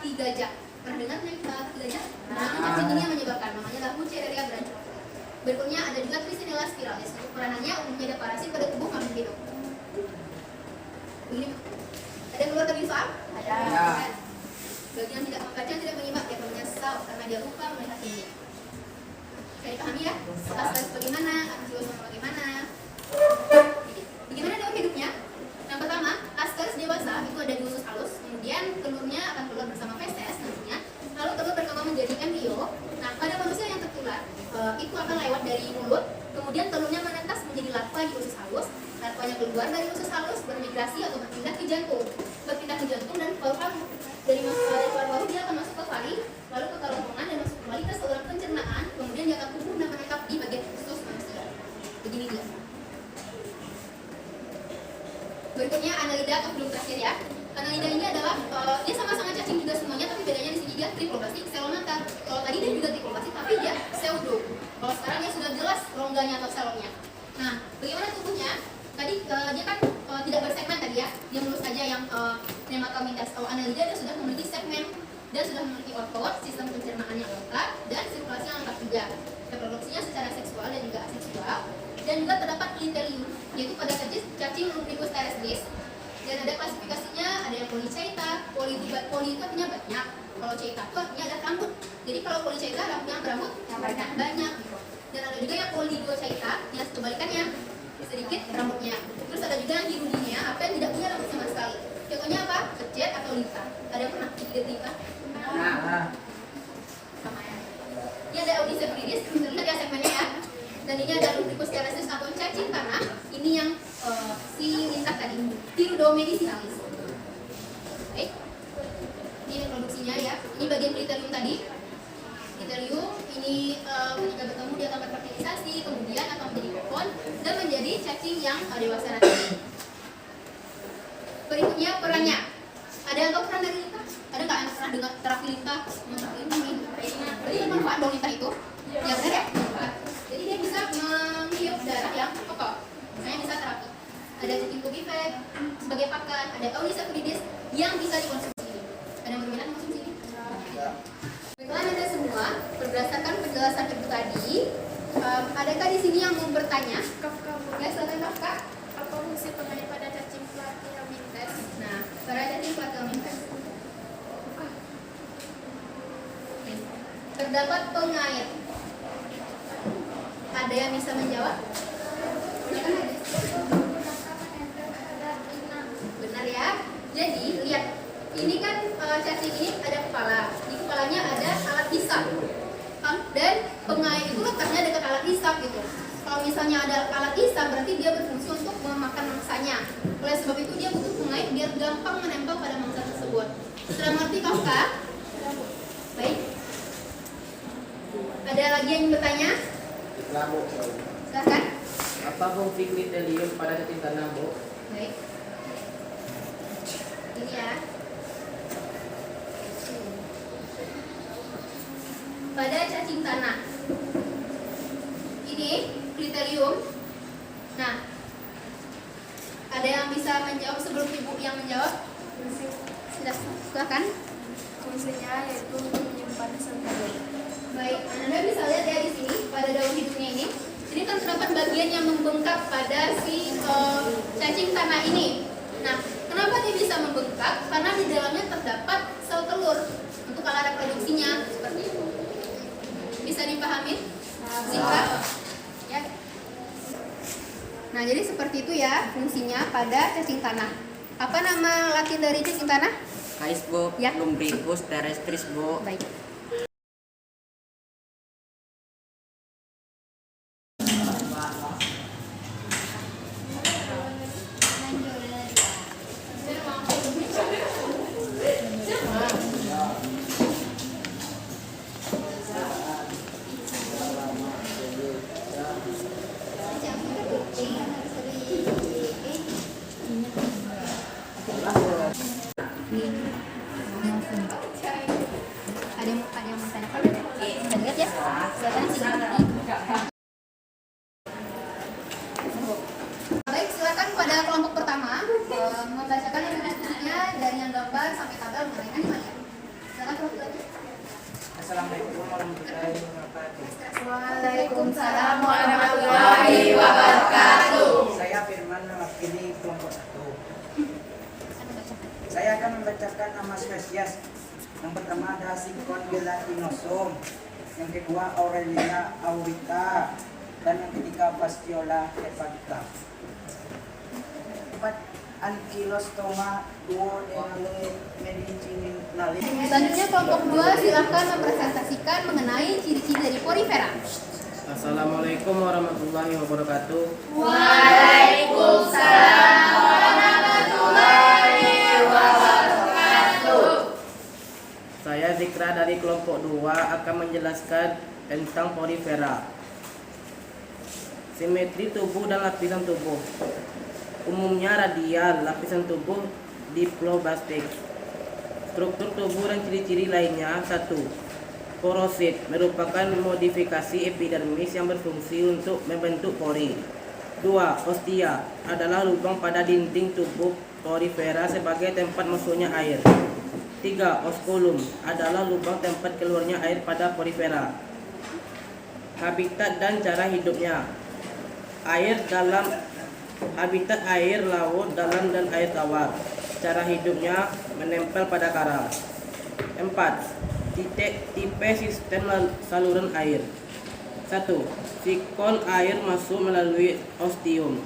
kaki gajah. Pernah dengar kaki gajah? Nah, cacing ini yang menyebabkan, namanya adalah Wuchereria branchioli. Berikutnya ada juga Trichinella spiralis. Untuk peranannya umumnya ada parasit pada tubuh makhluk hidup. Begini, ada yang keluar dari soal? Ada. Bagi yang tidak membaca tidak menyimak, dia menyesal karena dia lupa melihat ini. Saya pahami ya? Asal bagaimana, angiosperm bagaimana. Bagaimana daun hidupnya? Yang pertama, ascaris dewasa itu ada di usus halus, kemudian telurnya akan keluar bersama feses nantinya, lalu telur berkembang menjadi embrio. Nah, pada manusia yang tertular, itu akan lewat dari mulut, kemudian telurnya menetas menjadi larva di usus halus, larvanya keluar dari usus halus, bermigrasi atau berpindah ke jantung, dan paru-paru. Dari paru-paru dia akan masuk ke pari, lalu ke kerongkongan dan masuk kembali ke saluran pencernaan, kemudian dia akan tumbuh dan menetap di bagian usus manusia. Begini dia. Berikutnya Annelida atau belum terakhir ya. Annelida ini adalah dia sama-sama cacing juga semuanya, tapi bedanya di sini dia triploblastik selomata. Kalau tadi dia juga triploblastik, tapi dia pseudo. Kalau sekarang dia sudah jelas rongganya atau selomnya. Nah, bagaimana tubuhnya? Tadi dia kan tidak bersegmen tadi ya, dia mulus saja yang nematomintas. Kalau Annelida dia sudah memiliki segmen dan sudah memiliki output, sistem pencernaan yang lengkap dan sirkulasi yang lengkap juga. Reproduksinya secara seksual dan juga aseksual. Dan juga terdapat clitelium, yaitu pada cacing Lumbricus terrestris. Dan ada klasifikasinya, ada yang polychaeta, poly itu artinya banyak. Kalau chaeta itu artinya ada rambut. Jadi kalau polychaeta yang berambut banyak gitu. Dan ada juga yang polygochaeta, yang kebalikannya sedikit rambutnya. Terus ada juga yang hirudinia, apa yang tidak punya rambut sama sekali. Contohnya apa? Kecet atau lita. Ada yang pernah lihat lita? Sama ya. Ini ada Audicebridis, lihat ya segmennya ya. Dan ini ada Lumbricus terrestris atau cacing tanah. Ini yang si lintah tadi, Pseudomedicinalis. Baik. Ini reproduksinya ya. Ini bagian clitelium tadi. Clitelium ini ketika bertemu dia akan berfertilisasi, kemudian akan menjadi kokon dan menjadi cacing yang dewasa nanti. Berikutnya perannya. Ada yang tahu peran dari lintah? Ada nggak yang pernah dengar terapi lintah? Berarti kan manfaat dong lintah itu? Ya benar ya? Jadi dia bisa menghirup darah yang kotor. Misalnya bisa terapi. Ada cacing tubifex sebagai pakan, ada Audicebridis yang bisa dikonsumsi. Ada yang berminat konsumsi ini? Baiklah Anda semua, berdasarkan penjelasan Ibu tadi, adakah di sini yang mau bertanya? Ya, silakan Kak. Apa fungsi pengair pada cacing Platyhelminthes? Nah, pada cacing Platyhelminthes terdapat pengair. Ada yang bisa menjawab? Benar ya. Jadi lihat, ini kan cacing ini ada kepala. Di kepalanya ada alat hisap. Dan pengair itu letaknya dekat alat hisap gitu. Kalau misalnya ada alat hisap, berarti dia berfungsi untuk memakan mangsanya. Oleh sebab itu dia butuh pengair biar gampang menempel pada mangsa tersebut. Sudah mengerti Kak? Baik. Ada lagi yang bertanya? Silakan. Apa fungsi clitelium pada cacing tanah, Bu? Baik. Ini ya. Pada cacing tanah. Ini clitelium. Nah, ada yang bisa menjawab sebelum Ibu yang menjawab? Silakan. Fungsinya yaitu menyimpan sel telur. Baik, Anda bisa lihat ya di sini pada daun hidupnya ini. Ini kan terdapat bagian yang membengkak pada si cacing tanah ini. Nah, kenapa dia bisa membengkak? Karena di dalamnya terdapat sel telur untuk alat reproduksinya seperti itu. Bisa dipahami? Singkat? Ya. Nah, jadi seperti itu ya fungsinya pada cacing tanah. Apa nama latin dari cacing tanah? Kais, Bu. Ya. Lumbricus terrestris, Bu. Baik. Ada yang mau tanya apa? Kita lihat ya. Silakan sini. Baik, silakan pada kelompok pertama membacakan ilmu studinya dari yang gambar sampai tabel mengenai animalia. Assalamualaikum warahmatullahi wabarakatuh. Waalaikumsalam warahmatullahi wabarakatuh. Saya Firman mewakili kelompok 1. Saya akan membacakan nama spesies. Yang pertama ada Sikon gelatinosom, yang kedua Aurelia aurita, dan yang ketiga Fastiola hepatita. 4. Ankylostoma duodenale medicinale. Selanjutnya kelompok 2 silahkan mempresentasikan mengenai ciri-ciri dari porifera. Assalamualaikum warahmatullahi wabarakatuh. Waalaikumsalam warahmatullahi wabarakatuh. Saya Zikra dari kelompok 2 akan menjelaskan tentang porifera. Simetri tubuh dan lapisan tubuh. Umumnya radial, lapisan tubuh diploblastik. Struktur tubuh dan ciri-ciri lainnya. 1. Porosit merupakan modifikasi epidermis yang berfungsi untuk membentuk pori. 2. Ostia adalah lubang pada dinding tubuh porifera sebagai tempat masuknya air. 3. Osculum adalah lubang tempat keluarnya air pada porifera. Habitat dan cara hidupnya. Habitat air laut, dalam, dan air tawar. Cara hidupnya menempel pada karang. 4. Tipe sistem saluran air. 1. Sikon air masuk melalui ostium.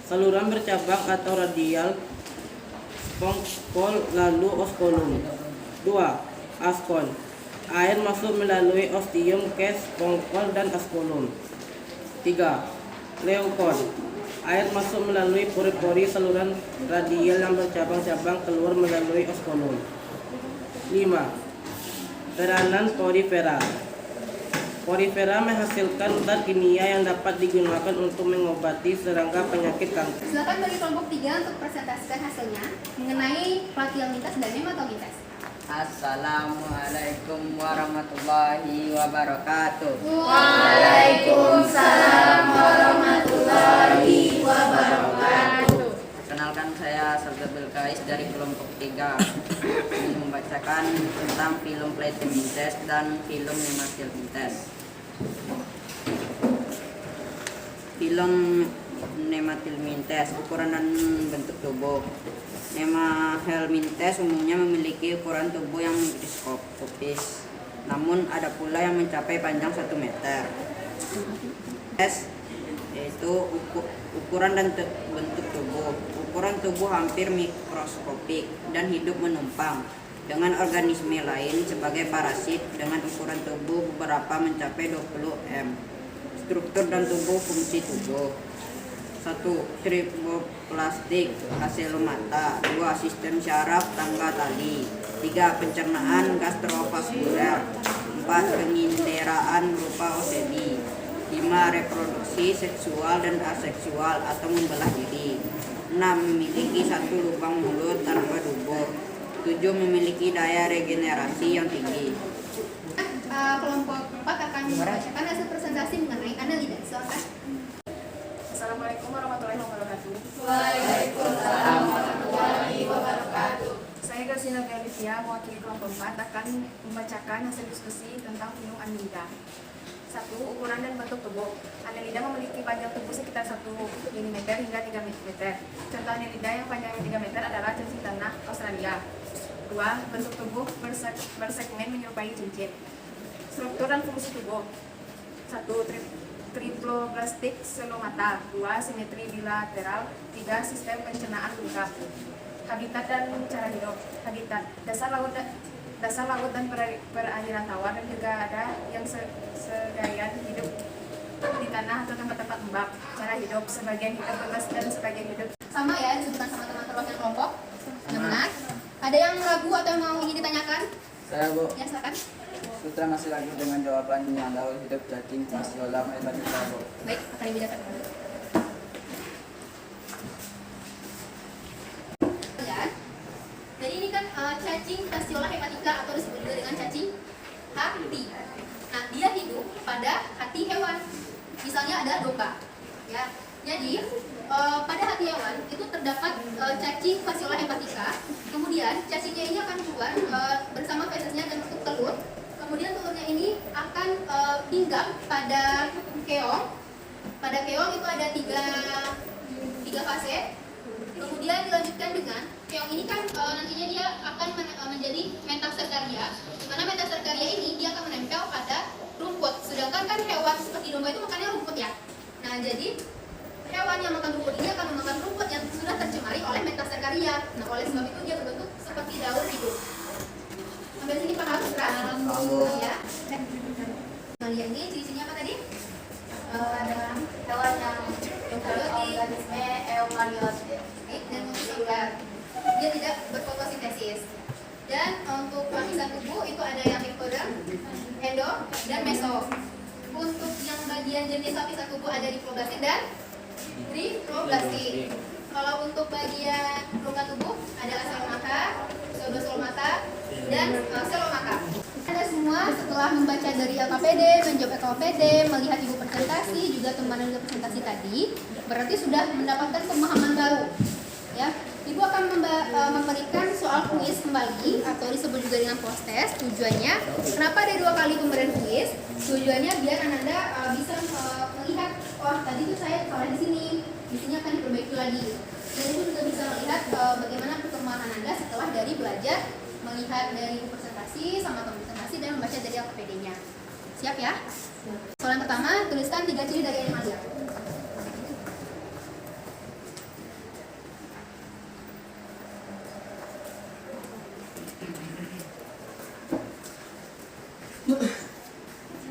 Saluran bercabang atau radial, sponkol, lalu osculum. 2. Askon air masuk melalui ostium ke sponkol dan osculum. 3. Leukon air masuk melalui pori-pori saluran radial yang bercabang-cabang keluar melalui osculum. 5. Peranan porifera. Porifera menghasilkan zat kimia yang dapat digunakan untuk mengobati serangga penyakit kanker. Silakan bagi kelompok 3 untuk presentasikan hasilnya mengenai plakielmites dan hematomites. Assalamualaikum warahmatullahi wabarakatuh. Waalaikumsalam warahmatullahi wabarakatuh. Kenalkan, saya Sarjabil Kais dari kelompok 3 ingin membacakan tentang film platymintes dan film nematilmintes. Film nematilmintes, ukuran dan bentuk tubuh. Nemahelmintes umumnya memiliki ukuran tubuh yang mikroskopis, namun ada pula yang mencapai panjang 1 meter. Yaitu ukuran dan bentuk tubuh. Ukuran tubuh hampir mikroskopik dan hidup menumpang dengan organisme lain sebagai parasit dengan ukuran tubuh beberapa mencapai 20 m. Struktur dan tubuh fungsi tubuh. 1. Tripoplastik aselomata. 2. Sistem syaraf tangga tali. 3. Pencernaan gastrovaskuler. 4. Penginderaan berupa OCD. 5. Reproduksi seksual dan aseksual atau membelah diri. 6. Memiliki 1 lubang mulut tanpa dubur. 7. Memiliki daya regenerasi yang tinggi. Kelompok 4 akan membacakan hasil presentasi mengenai annelida. Silakan. Assalamualaikum warahmatullahi wabarakatuh. Waalaikumsalam warahmatullahi wabarakatuh. Saya Gersina Galicia, mewakili kelompok 4 akan membacakan hasil diskusi tentang film annelida. 1. Ukuran dan bentuk tubuh. Annelida memiliki panjang tubuh sekitar 1 mm hingga 3 mm. Contoh annelida yang panjangnya 3 meter adalah cacing tanah Australia. 2. Bentuk tubuh bersegmen menyerupai cincin. Struktur dan fungsi tubuh. 1. Triploblastik selomata. 2. Simetri bilateral. 3. Sistem pencernaan lengkap. Habitat dan cara hidup. Habitat dasar laut dan perairan tawar, dan juga ada yang sebagian hidup di tanah atau tempat-tempat lembab. Cara hidup, sebagian hidup bebas dan sebagian hidup Sama ya, disebutkan sama teman perwakilan kelompok. Benar. Ada yang ragu atau yang mau ingin ditanyakan? Saya, Bu. Ya, silakan. Sutra masih lagi dengan jawabannya. Laut hidup cacing Fastiola hepatita, Bu. Baik, akan dibacakan. Jadi ini kan cacing Fastiola hepatica atau disebut juga dengan cacing hati. Nah, dia hidup pada hati hewan. Misalnya ada domba. Ya. Jadi pada hati hewan itu terdapat cacing Fastiola hepatica. Kemudian cacingnya ini akan keluar bersama fesesnya dan bentuk telur. Kemudian telurnya tiga fase. Kemudian dilanjutkan dengan keong ini kan nantinya dia akan menjadi metaserkaria. Di mana metaserkaria ini dia akan menempel pada rumput. Sedangkan kan hewan seperti domba itu makannya rumput ya. Nah, jadi hewan yang makan rumput ini akan memakan rumput yang sudah tercemari oleh metaserkaria. Nah, oleh sebab itu dia berbentuk seperti daun hidup. Sampai sini paham? Ya. Nah, ini ciri-cirinya apa tadi? Ada hewan yang organisme eukariotik Dan multiselular. Dia tidak berfotosintesis. Dan untuk lapisan tubuh itu ada yang ektoderm, endo, dan meso. Untuk yang bagian jenis lapisan tubuh ada diploblastik dan trifloblastik. Kalau untuk bagian rongga tubuh ada acelomata, pseudosolomata, dan selomata. Anda semua setelah membaca dari LKPD, menjawab LKPD, melihat ibu presentasi, juga teman dan presentasi tadi, berarti sudah mendapatkan pemahaman baru. Ya, ibu akan memberikan soal kuis kembali atau disebut juga dengan post test. Tujuannya, kenapa ada 2 kali pemberian kuis? Tujuannya biar Anda bisa melihat, oh tadi tuh saya salah di sini akan diperbaiki lagi. Dan ibu juga bisa melihat bagaimana perkembangan Anda setelah dari belajar melihat dari presentasi sama teman presentasi dan membaca dari LKPD-nya. Siap ya? Soal yang pertama, tuliskan 3 ciri dari animalia.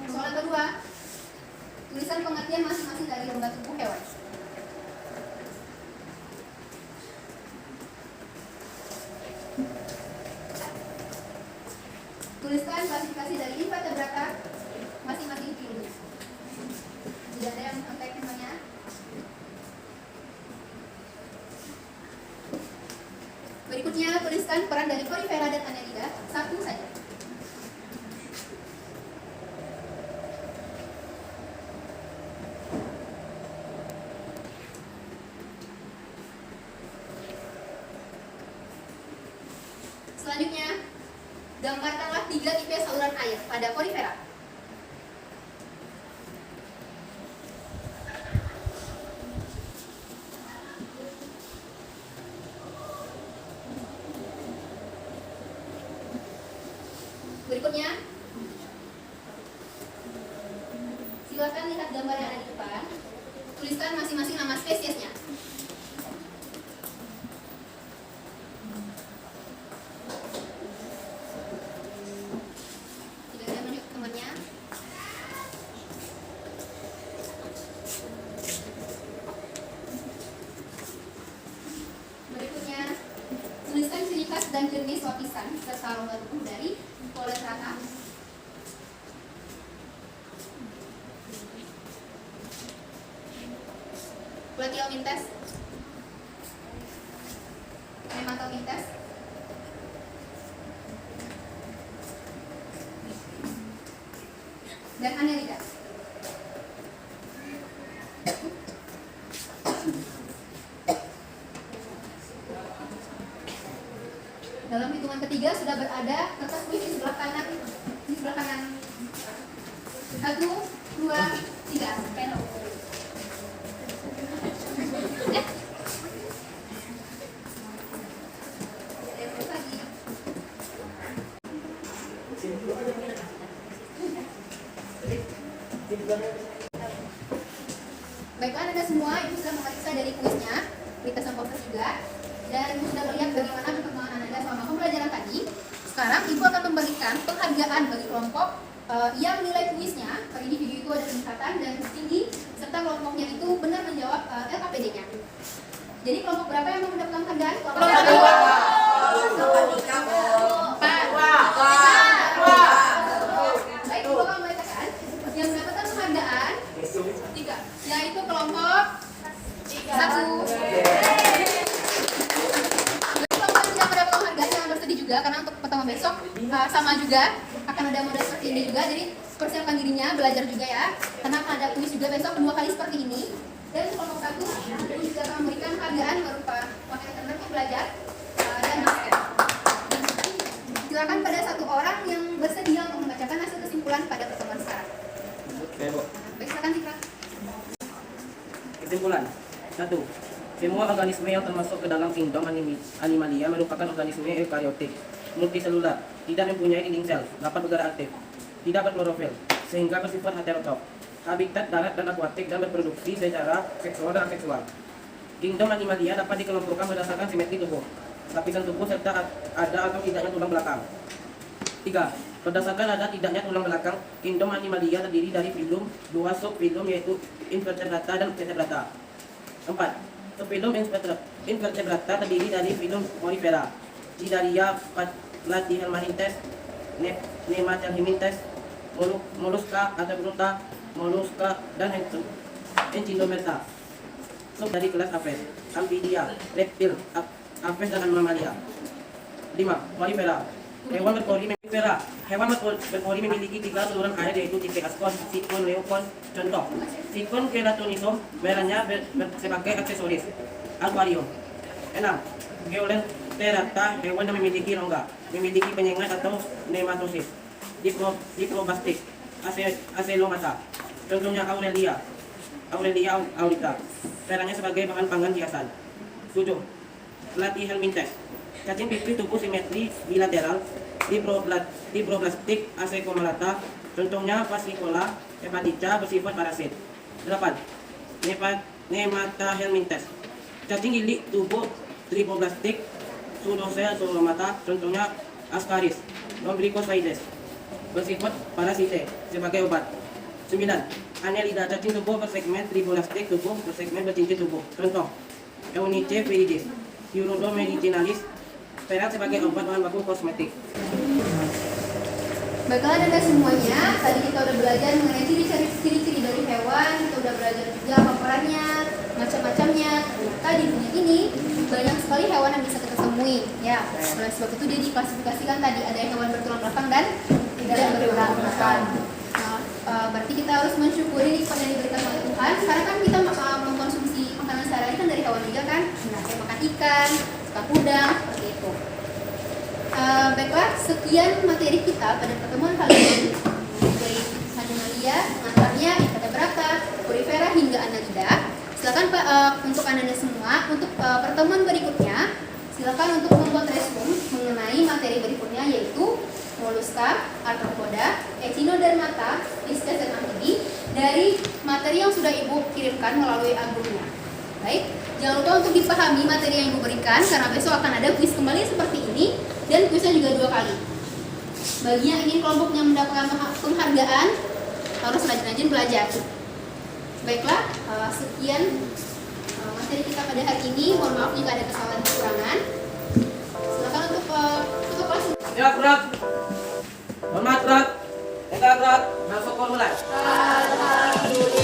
Soal yang kedua, tulisan pengertian masing-masing dari rongga tubuh hewan. Tuliskan klasifikasi dari invertebrata masing-masing filus. Tidak ada yang kontak namanya. Berikutnya, tuliskan peran dari Porifera dan Annelida, satu saja. Selanjutnya, gambarkanlah 3 tipe saluran air pada Porifera. Berikutnya, silakan lihat gambar yang ada di depan. Tuliskan masing-masing nama spesiesnya. Tidak ada menunjuk temannya. Berikutnya, tuliskan ciri khas dan jenis lapisan serta rongga tubuh dari Coletrata. Platyomintes, Nematomintes, dan Annelida. Dalam hitungan ketiga sudah berada kertas kuis di sebelah kanan. Di sebelah kanan. 1, 2, 3. Penol. Baiklah Anda semua, Ibu sudah memeriksa dari kuisnya, kita sampaikan juga, dan Ibu sudah melihat bagaimana perkembangan Anda selama pembelajaran tadi. Sekarang Ibu akan memberikan penghargaan bagi kelompok yang nilai kuisnya per individu itu ada peningkatan dan tinggi, serta kelompoknya itu benar menjawab LKPD-nya. Jadi kelompok berapa yang mendapatkan penghargaan? Kelompok 2. Baik, Ibu akan membacakan yang mendapatkan penghargaan 3, yaitu kelompok 1. Kelompok yang tidak mendapat penghargaan jangan bersedih juga, karena untuk pertemuan besok sama juga akan ada model seperti ini juga. Jadi persiapkan dirinya, belajar juga ya, karena akan ada kuis juga besok 2 kali seperti ini. Dan kelompok 1 juga akan memberikan penghargaan berupa wakil tertentu belajar dan basket. Silakan pada 1 orang yang bersedia untuk membacakan hasil kesimpulan pada pertemuan sekarang. Baik, silakan Citra. Kesimpulan. 1. Semua organisme yang termasuk ke dalam kingdom Animalia merupakan organisme eukariotik, multiselular, tidak mempunyai dinding sel, dapat bergerak aktif, tidak berklorofil, sehingga bersifat heterotrof, habitat darat dan akuatik, dan berproduksi secara seksual dan aseksual. Kingdom Animalia dapat dikelompokkan berdasarkan simetri tubuh, lapisan tubuh, serta ada atau tidaknya tulang belakang. 3. Berdasarkan ada tidaknya tulang belakang, kingdom Animalia terdiri dari filum, 2 subfilum yaitu invertebrata dan vertebrata. 4. Subfilum invertebrata terdiri dari filum Porifera, Cnidaria, Platyhelminthes, Nemathelminthes, Mollusca atau Bruta, Mollusca, dan Echinoderma. Sub dari kelas Apes, Amphibia, Reptil, Apes, dan Mammalia. 5. Porifera. Hewan berpori memiliki 3 saluran air yaitu tipe askon, sikon, leopon. Contoh, sikon keratonisom merahnya sebagai aksesoris. Aquarium. 6. Geolenterata, hewan yang memiliki rongga, memiliki penyengat atau nematosis. Diplobastik, acelomata. Contohnya Aurelia aurita, merahnya sebagai bahan pangan hiasan. 7. Platyhelminthes. Cacing pipih tubuh simetri bilateral, diploblastik, asecomalata. Contohnya Fascicola hepatica, bersifat parasit. 8. Nemathelminthes. Cacing gilik tubuh triploblastik, pseudocell solomata. Contohnya Ascaris lumbricoides, bersifat parasite, sebagai obat. 9. Annelida, cacing tubuh bersegmen triblastik, tubuh bersegmen bercincin tubuh. Contoh Eunice viridis, Urodon medicinalis, perak sebagai obat bahan baku kosmetik. Baiklah Anda semuanya, tadi kita udah belajar mengenai ciri-ciri dari hewan, kita udah belajar juga apa perannya, macam-macamnya. Ternyata di dunia ini banyak sekali hewan yang bisa kita temui. Ya, oleh sebab itu dia diklasifikasikan tadi ada hewan bertulang belakang dan tidak bertulang belakang. Berarti kita harus mensyukuri nikmat yang diberikan oleh Tuhan, karena kan kita mengkonsumsi makanan sehari-hari kan dari hewan juga kan, kayak makan ikan, suka udang, seperti itu. Baiklah, sekian materi kita pada pertemuan kali ini dari Animalia, mengantarnya Invertebrata, Porifera hingga Annelida. Silakan Pak, untuk Anda semua, untuk pertemuan berikutnya, silakan untuk membuat resume mengenai materi berikutnya yaitu Mollusca, Arthropoda, Echinodermata, Pisces, dan Amfibi dari materi yang sudah Ibu kirimkan melalui albumnya. Baik, jangan lupa untuk dipahami materi yang Ibu berikan karena besok akan ada kuis kembali seperti ini dan kuisnya juga 2 kali. Bagi yang ingin kelompoknya mendapatkan penghargaan harus rajin-rajin belajar. Baiklah, sekian materi kita pada hari ini. Mohon maaf jika ada kesalahan kekurangan. Silakan untuk tutup kelas. Ya, gerak. Hormat, gerak. Masuk formular. Alhamdulillah.